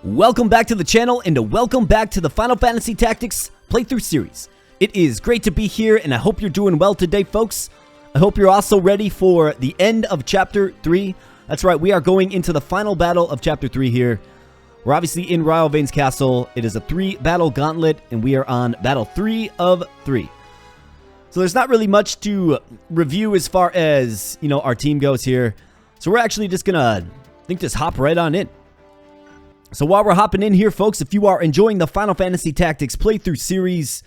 Welcome back to the channel and welcome back to the Final Fantasy Tactics playthrough series. It is great to be here and I hope you're doing well today, folks. I hope you're also ready for the end of Chapter 3. That's right, we are going into the final battle of Chapter 3 here. We're obviously in Riovanes Castle. It is a 3-battle gauntlet and we are on Battle 3 of 3. So there's not really much to review as far as, our team goes here. So we're actually just gonna, just hop right on in. So while we're hopping in here, folks, if you are enjoying the Final Fantasy Tactics playthrough series,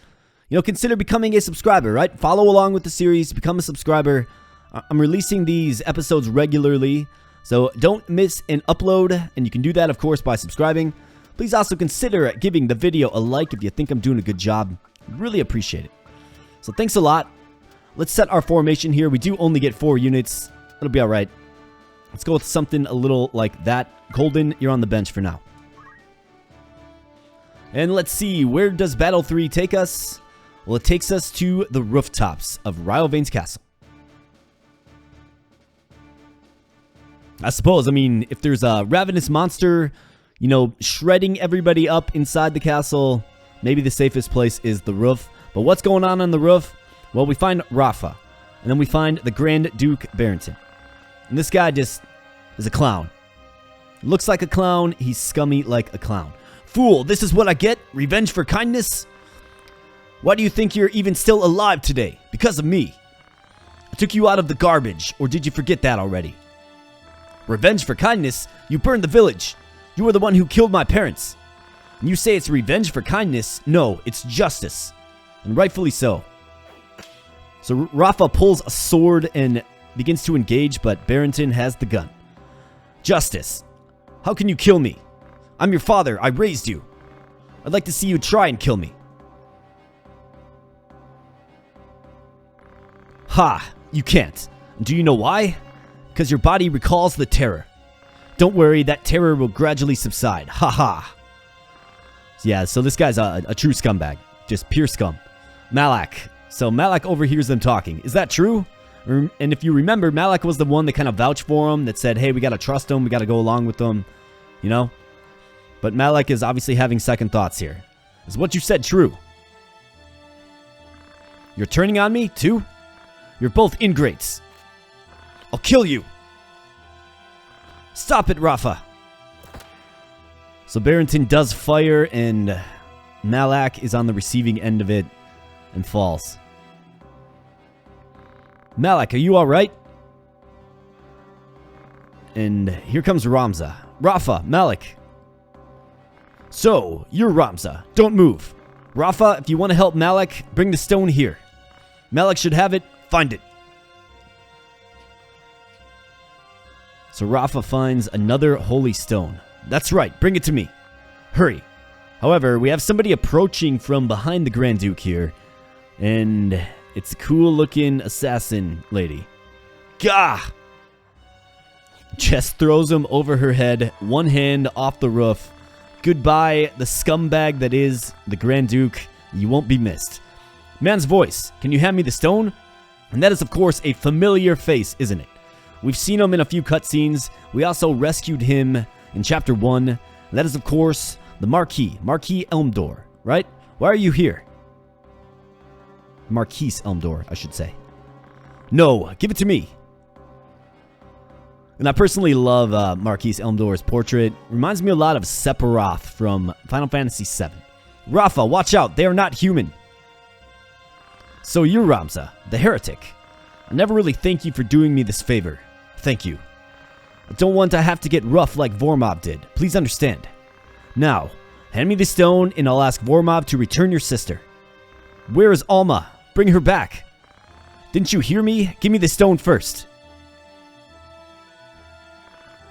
consider becoming a subscriber, right? Follow along with the series, become a subscriber. I'm releasing these episodes regularly, so don't miss an upload, and you can do that, of course, by subscribing. Please also consider giving the video a like if you think I'm doing a good job. Really appreciate it. So thanks a lot. Let's set our formation here. We do only get 4 units. It'll be all right. Let's go with something a little like that. Golden, you're on the bench for now. And let's see, where does Battle 3 take us? Well, it takes us to the rooftops of Riovanes Castle. I suppose, if there's a ravenous monster, shredding everybody up inside the castle, maybe the safest place is the roof. But what's going on the roof? Well, we find Rafa, and then we find the Grand Duke Barrington. And this guy just is a clown. Looks like a clown, he's scummy like a clown. Fool, this is what I get? Revenge for kindness? Why do you think you're even still alive today? Because of me. I took you out of the garbage, or did you forget that already? Revenge for kindness? You burned the village. You were the one who killed my parents. And you say it's revenge for kindness? No, it's justice. And rightfully so. So Rafa pulls a sword and begins to engage, but Barrington has the gun. Justice. How can you kill me? I'm your father. I raised you. I'd like to see you try and kill me. Ha! You can't. Do you know why? Because your body recalls the terror. Don't worry, that terror will gradually subside. Ha ha! Yeah, so this guy's a true scumbag. Just pure scum. Malak. So Malak overhears them talking. Is that true? And if you remember, Malak was the one that kind of vouched for him, that said, hey, we gotta trust him, we gotta go along with them, But Malak is obviously having second thoughts here. Is what you said true? You're turning on me, too? You're both ingrates. I'll kill you. Stop it, Rafa. So Barrington does fire, and Malak is on the receiving end of it and falls. Malak, are you alright? And here comes Ramza. Rafa, Malak. So, you're Ramza. Don't move. Rafa, if you want to help Malak, bring the stone here. Malak should have it. Find it. So Rafa finds another holy stone. That's right. Bring it to me. Hurry. However, we have somebody approaching from behind the Grand Duke here. And it's a cool-looking assassin lady. Gah! Jess throws him over her head, one hand off the roof. Goodbye, the scumbag that is the Grand Duke. You won't be missed. Man's voice. Can you hand me the stone? And that is, of course, a familiar face, isn't it? We've seen him in a few cutscenes. We also rescued him in Chapter 1. And that is, of course, the Marquis Elmdor, right? Why are you here? Marquise Elmdor, I should say. No, give it to me. And I personally love Marquise Elmdor's portrait. Reminds me a lot of Sephiroth from Final Fantasy VII. Rafa, watch out. They are not human. So you're Ramza, the heretic. I never really thank you for doing me this favor. Thank you. I don't want to have to get rough like Vormov did. Please understand. Now, hand me the stone and I'll ask Vormov to return your sister. Where is Alma? Bring her back. Didn't you hear me? Give me the stone first.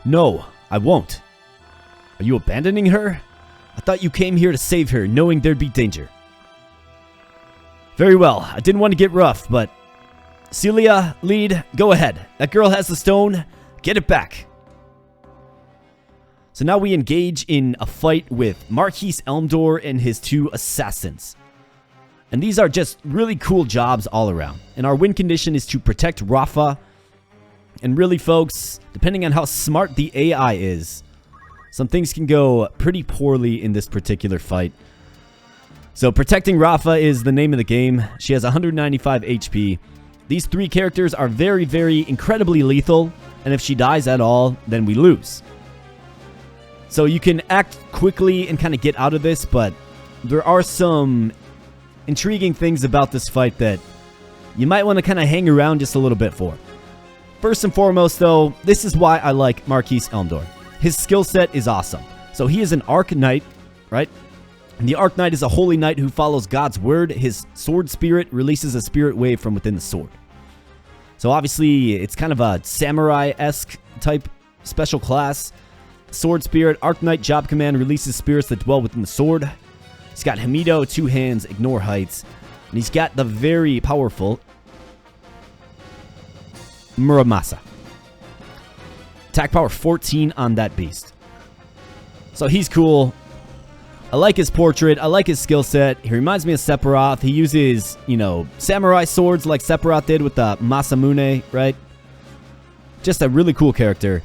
No, I won't. Are you abandoning her? I thought you came here to save her, knowing there'd be danger. Very well, I didn't want to get rough, but... Celia, lead, go ahead. That girl has the stone. Get it back. So now we engage in a fight with Marquise Elmdor and his 2 assassins. And these are just really cool jobs all around. And our win condition is to protect Rafa. And really, folks, depending on how smart the AI is, some things can go pretty poorly in this particular fight. So protecting Rafa is the name of the game. She has 195 HP. These 3 characters are very, very incredibly lethal, and if she dies at all, then we lose. So you can act quickly and kind of get out of this, but there are some intriguing things about this fight that you might want to kind of hang around just a little bit for. First and foremost, though, this is why I like Marquise Elmdor. His skill set is awesome. So he is an Arc Knight, right? And the Arc Knight is a holy knight who follows God's word. His sword spirit releases a spirit wave from within the sword. So obviously, it's kind of a samurai-esque type special class. Sword spirit, Arc Knight job command releases spirits that dwell within the sword. He's got Hamido, 2 hands, ignore heights. And he's got the very powerful Muramasa. Attack power 14 on that beast. So he's cool. I like his portrait. I like his skill set. He reminds me of Sephiroth. He uses, you know, samurai swords like Sephiroth did with the Masamune, right? Just a really cool character.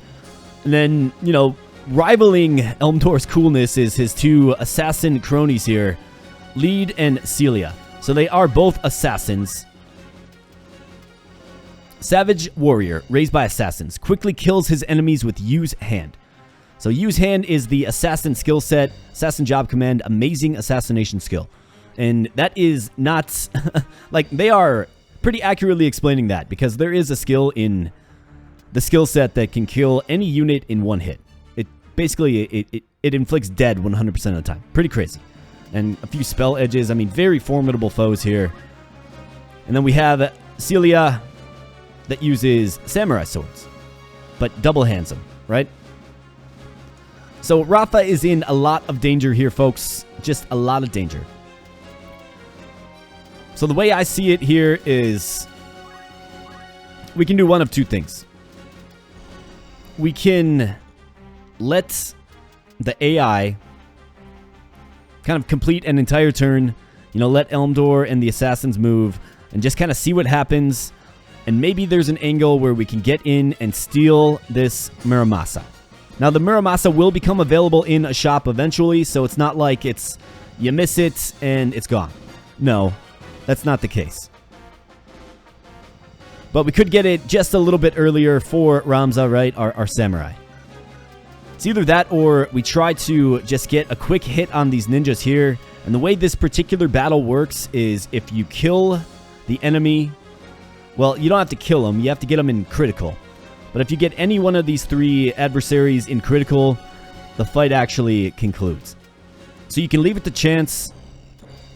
And then, you know, rivaling Elmdor's coolness is his 2 assassin cronies here, Lead and Celia. So they are both assassins. Savage Warrior, raised by assassins, quickly kills his enemies with Use Hand. So Use Hand is the assassin skill set, assassin job command, amazing assassination skill. And that is not, like, they are pretty accurately explaining that, because there is a skill in the skill set that can kill any unit in 1 hit. It basically, it inflicts dead 100% of the time. Pretty crazy. And a few spell edges. I mean, very formidable foes here. And then we have Celia that uses samurai swords, but double hands them, right? So Rafa is in a lot of danger here, folks. Just a lot of danger. So the way I see it here is we can do one of 2 things. We can let the AI kind of complete an entire turn, you know, let Elmdor and the assassins move and just kind of see what happens. And maybe there's an angle where we can get in and steal this Muramasa. Now, the Muramasa will become available in a shop eventually, so it's not like it's you miss it and it's gone. No, that's not the case. But we could get it just a little bit earlier for Ramza, right? Our samurai. It's either that or we try to just get a quick hit on these ninjas here. And the way this particular battle works is if you kill the enemy, well, you don't have to kill them. You have to get them in critical. But if you get any one of these 3 adversaries in critical, the fight actually concludes. So you can leave it to chance,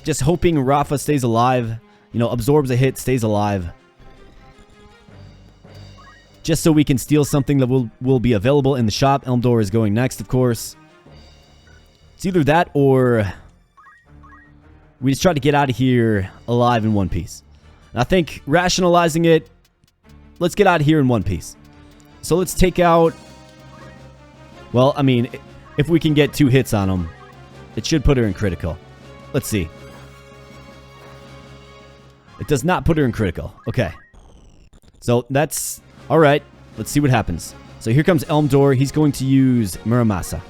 just hoping Rafa stays alive, you know, absorbs a hit, stays alive. Just so we can steal something that will be available in the shop. Elmdor is going next, of course. It's either that or we just try to get out of here alive in 1 piece. And I think rationalizing it, let's get out of here in 1 piece. So let's take out, well, I mean, if we can get 2 hits on him, it should put her in critical. Let's see. It does not put her in critical. Okay. So that's, all right. Let's see what happens. So here comes Elmdor. He's going to use Muramasa.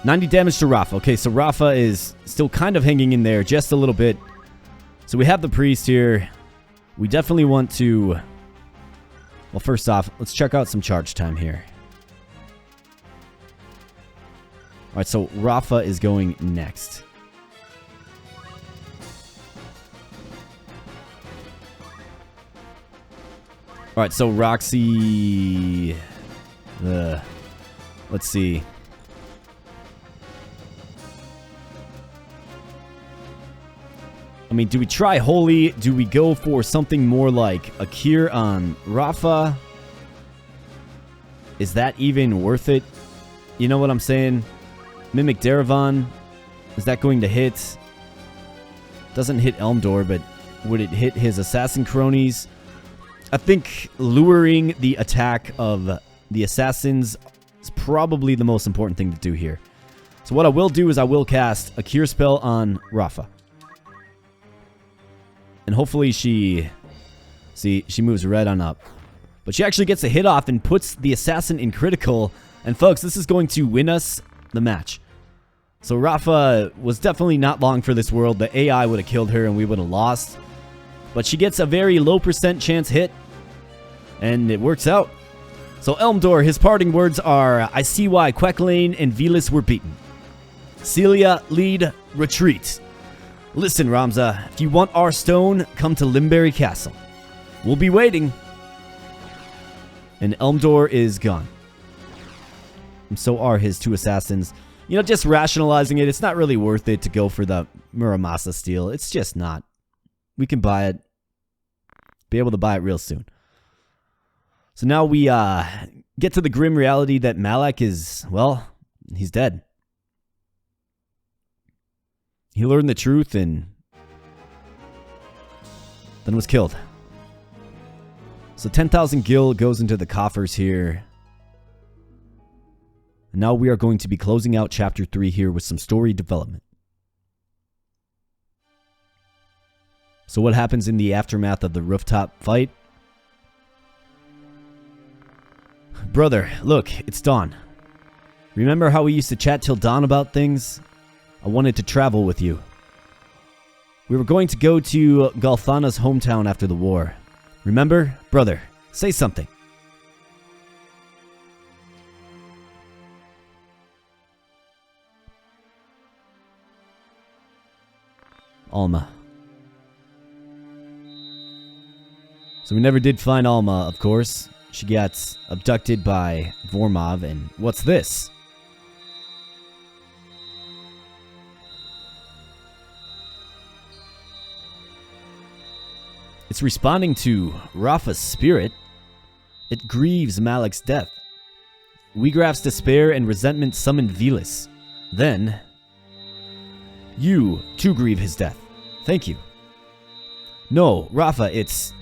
$90 damage to Rafa. Okay, so Rafa is still kind of hanging in there just a little bit. So we have the priest here. We definitely want to... Well, first off, let's check out some charge time here. Alright, so Rafa is going next. Alright, so Roxy... let's see. I mean, do we try Holy? Do we go for something more like a cure on Rafa? Is that even worth it? You know what I'm saying? Mimic Daravan. Is that going to hit? Doesn't hit Elmdor, but would it hit his assassin cronies? I think luring the attack of the assassins is probably the most important thing to do here. So what I will do is I will cast a cure spell on Rafa. And hopefully she moves right on up. But she actually gets a hit off and puts the assassin in critical. And folks, this is going to win us the match. So Rafa was definitely not long for this world. The AI would have killed her and we would have lost. But she gets a very low % chance hit. And it works out. So Elmdor, his parting words are, I see why Quecklane and Ivalice were beaten. Celia, lead, retreat. Listen, Ramza, if you want our stone, come to Limberry Castle. We'll be waiting. And Elmdor is gone. And so are his 2 assassins. You know, just rationalizing it, it's not really worth it to go for the Muramasa steel. It's just not. We can buy it. Be able to buy it real soon. So now we get to the grim reality that Malak is, well, he's dead. He learned the truth and then was killed. So 10,000 gil goes into the coffers here. And now we are going to be closing out chapter 3 here with some story development. So what happens in the aftermath of the rooftop fight? Brother, look, it's dawn. Remember how we used to chat till dawn about things? I wanted to travel with you. We were going to go to Galthana's hometown after the war. Remember? Brother, say something. Alma. So we never did find Alma, of course. She gets abducted by Vormov, and what's this? It's responding to Rafa's spirit. It grieves Malak's death. Weegraf's despair and resentment summon Ivalice. Then, you too grieve his death. Thank you. No, Rafa, it's...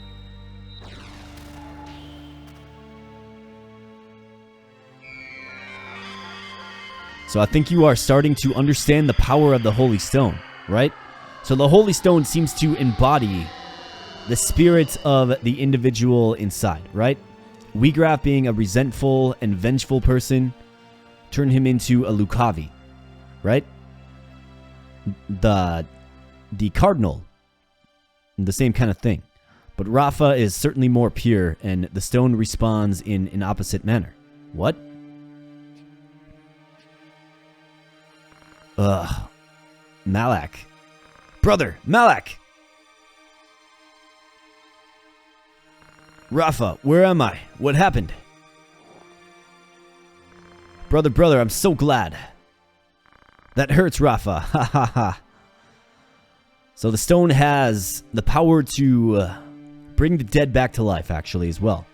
So I think you are starting to understand the power of the Holy Stone, right? So the Holy Stone seems to embody the spirit of the individual inside, right? Weegraf being a resentful and vengeful person, turn him into a Lucavi, right? The Cardinal, the same kind of thing. But Rafa is certainly more pure, and the stone responds in an opposite manner. What? Ugh. Malak. Brother, Malak! Rafa, where am I? What happened? Brother, I'm so glad. That hurts, Rafa. Ha ha ha. So the stone has the power to bring the dead back to life, actually, as well.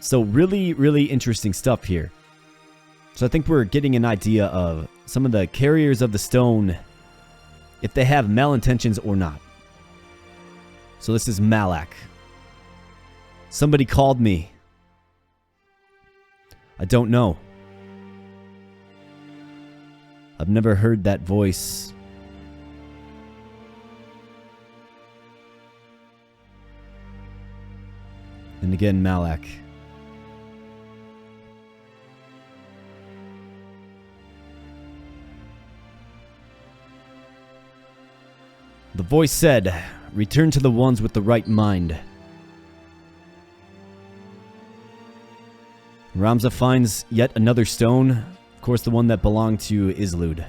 So really, really interesting stuff here. So I think we're getting an idea of some of the carriers of the stone, if they have malintentions or not. So this is Malak. Somebody called me. I don't know. I've never heard that voice. And again, Malak. The voice said, return to the ones with the right mind. Ramza finds yet another stone, of course the one that belonged to Islud.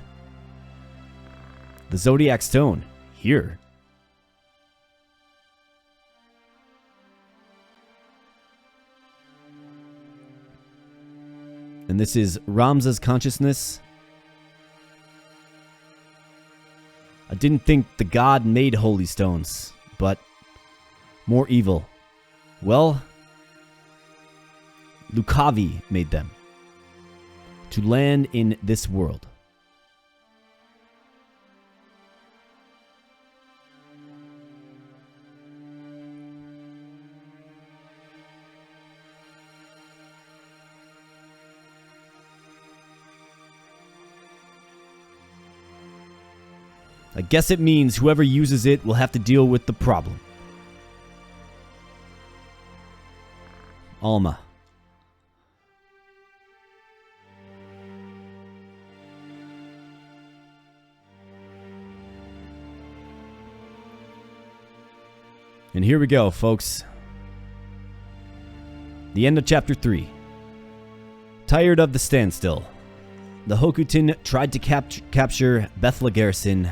The Zodiac Stone, here. And this is Ramza's consciousness. I didn't think the god made holy stones, but more evil. Well, Lucavi made them to land in this world. I guess it means whoever uses it will have to deal with the problem. Alma. And here we go, folks. The end of chapter 3. Tired of the standstill, the Hokutin tried to capture Bethla garrison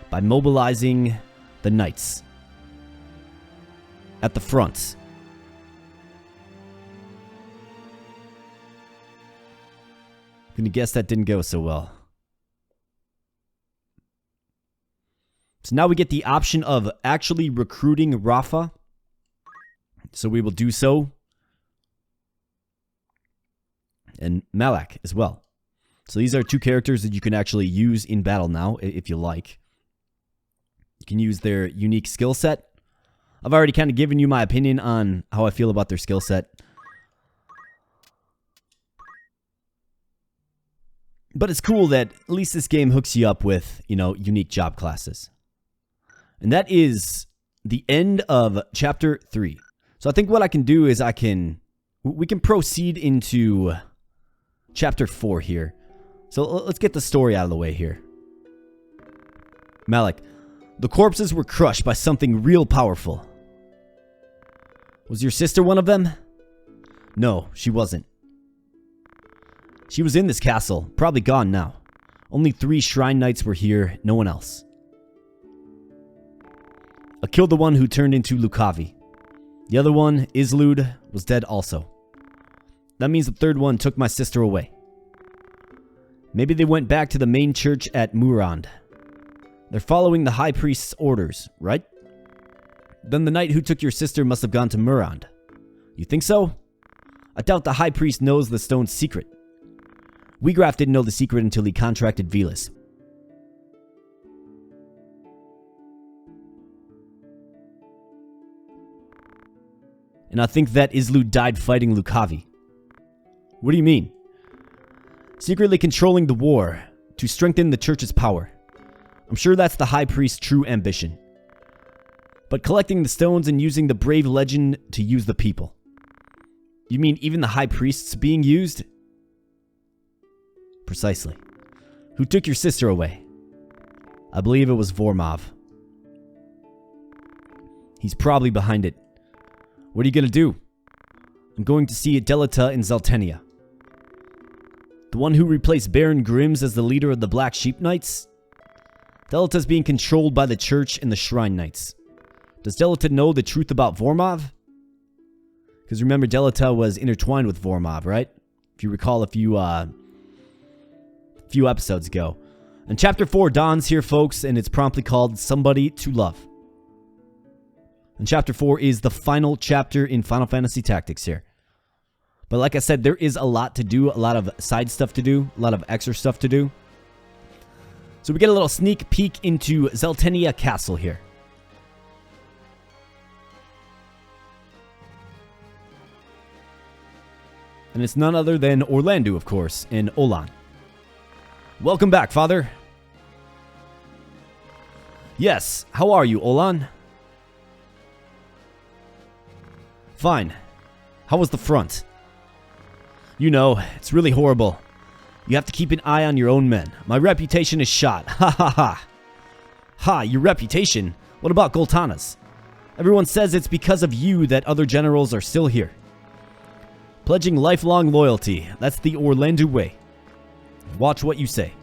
by mobilizing the knights at the front. I'm gonna guess that didn't go so well. So now we get the option of actually recruiting Rafa. So we will do so. And Malak as well. So these are two characters that you can actually use in battle now, if you like. You can use their unique skill set. I've already kind of given you my opinion on how I feel about their skill set. But it's cool that at least this game hooks you up with, you know, unique job classes. And that is the end of chapter 3. So I think what I can do is we can proceed into chapter 4 here. So let's get the story out of the way here. Malik, the corpses were crushed by something real powerful. Was your sister one of them? No, she wasn't. She was in this castle, probably gone now. Only 3 shrine knights were here, no one else. I killed the one who turned into Lukavi. The other one, Islud, was dead also. That means the third one took my sister away. Maybe they went back to the main church at Murand. They're following the high priest's orders, right? Then the knight who took your sister must have gone to Murand. You think so? I doubt the high priest knows the stone's secret. Wiegraf didn't know the secret until he contracted Ivalice. And I think that Islud died fighting Lukavi. What do you mean? Secretly controlling the war to strengthen the church's power. I'm sure that's the high priest's true ambition. But collecting the stones and using the brave legend to use the people. You mean even the high priest's being used? Precisely. Who took your sister away? I believe it was Vormov. He's probably behind it. What are you going to do? I'm going to see Delita in Zeltenia. The one who replaced Baron Grims as the leader of the Black Sheep Knights? Delita's being controlled by the church and the Shrine Knights. Does Delita know the truth about Vormov? Because remember, Delita was intertwined with Vormov, right? If you recall a few episodes ago. And chapter 4 dawns here, folks, and it's promptly called Somebody to Love. And chapter 4 is the final chapter in Final Fantasy Tactics here. But like I said, there is a lot to do, a lot of side stuff to do, a lot of extra stuff to do. So we get a little sneak peek into Zeltenia Castle here. And it's none other than Orlando, of course, and Olan. Welcome back, Father. Yes, how are you, Olan? Fine. How was the front? You know, it's really horrible. You have to keep an eye on your own men. My reputation is shot. Ha ha ha. Ha, your reputation? What about Goltana's? Everyone says it's because of you that other generals are still here. Pledging lifelong loyalty. That's the Orlando way. Watch what you say.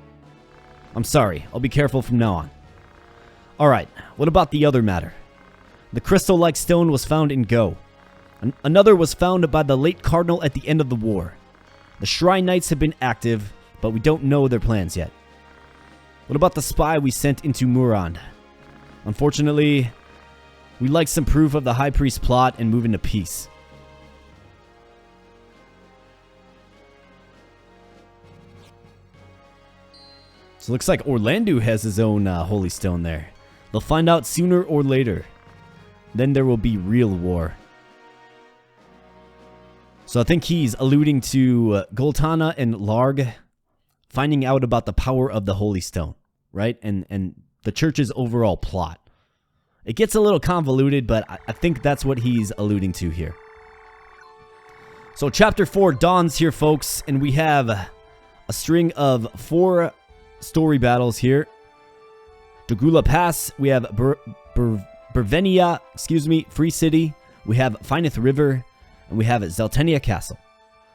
I'm sorry. I'll be careful from now on. Alright, what about the other matter? The crystal-like stone was found in Go. Another was found by the late Cardinal at the end of the war. The Shrine Knights have been active, but we don't know their plans yet. What about the spy we sent into Murand? Unfortunately, we'd like some proof of the High Priest's plot and move into peace. So it looks like Orlando has his own holy stone there. They'll find out sooner or later. Then there will be real war. So I think he's alluding to Goltana and Larg finding out about the power of the Holy Stone, right? And the church's overall plot. It gets a little convoluted, but I think that's what he's alluding to here. So chapter 4 dawns here, folks, and we have a string of 4 story battles here. Dagula Pass, we have Bervenia, Free City, we have Fineth River, and we have Zeltenia Castle.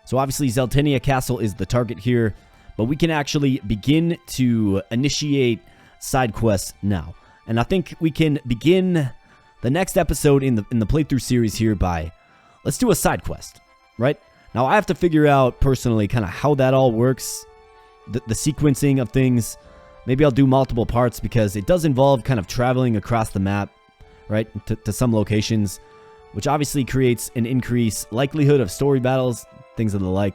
So obviously Zeltenia Castle is the target here, but we can actually begin to initiate side quests now. And I think we can begin the next episode in the playthrough series here by, let's do a side quest, right? Now I have to figure out personally kind of how that all works, the sequencing of things. Maybe I'll do multiple parts because it does involve kind of traveling across the map, right, to some locations, which obviously creates an increased likelihood of story battles, things of the like.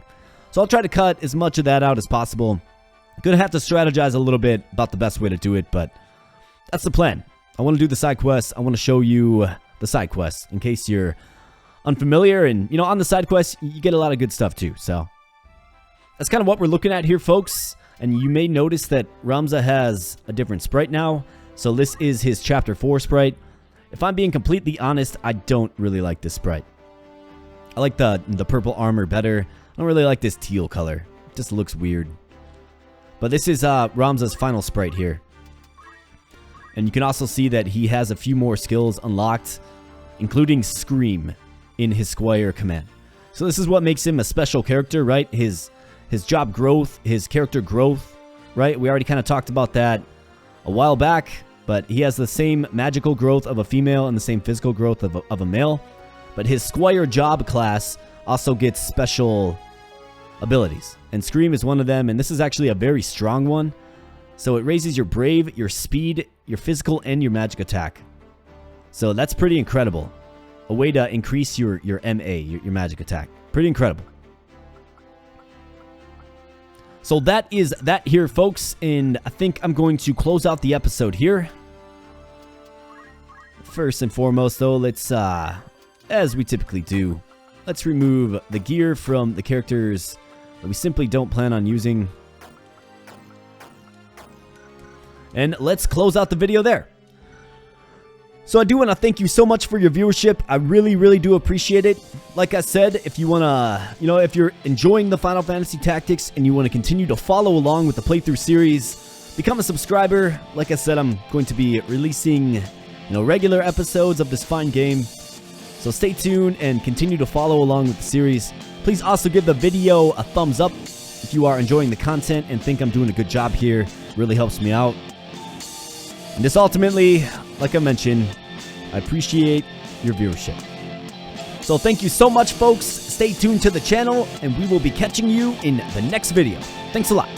So I'll try to cut as much of that out as possible. Gonna have to strategize a little bit about the best way to do it, but that's the plan. I want to do the side quests. I want to show you the side quests in case you're unfamiliar. And, you know, on the side quests, you get a lot of good stuff too. So that's kind of what we're looking at here, folks. And you may notice that Ramza has a different sprite now. So this is his chapter 4 sprite. If I'm being completely honest, I don't really like this sprite. I like the purple armor better. I don't really like this teal color. It just looks weird. But this is Ramza's final sprite here. And you can also see that he has a few more skills unlocked, including Scream in his Squire command. So this is what makes him a special character, right? His job growth, his character growth, right? We already kind of talked about that a while back, but he has the same magical growth of a female and the same physical growth of a male. But his Squire job class also gets special abilities, and Scream is one of them, and this is actually a very strong one. So it raises your brave, your speed, your physical, and your magic attack. So that's pretty incredible. A way to increase your MA, your magic attack. Pretty incredible. So that is that here, folks, and I think I'm going to close out the episode here. First and foremost, though, let's, as we typically do, let's remove the gear from the characters that we simply don't plan on using. And let's close out the video there. So I do want to thank you so much for your viewership. I really, really do appreciate it. Like I said, if you want to, you know, if you're enjoying the Final Fantasy Tactics and you want to continue to follow along with the playthrough series, become a subscriber. Like I said, I'm going to be releasing, you know, regular episodes of this fine game. So stay tuned and continue to follow along with the series. Please also give the video a thumbs up if you are enjoying the content and think I'm doing a good job here. It really helps me out. And this ultimately, like I mentioned, I appreciate your viewership. So thank you so much, folks. Stay tuned to the channel, and we will be catching you in the next video. Thanks a lot.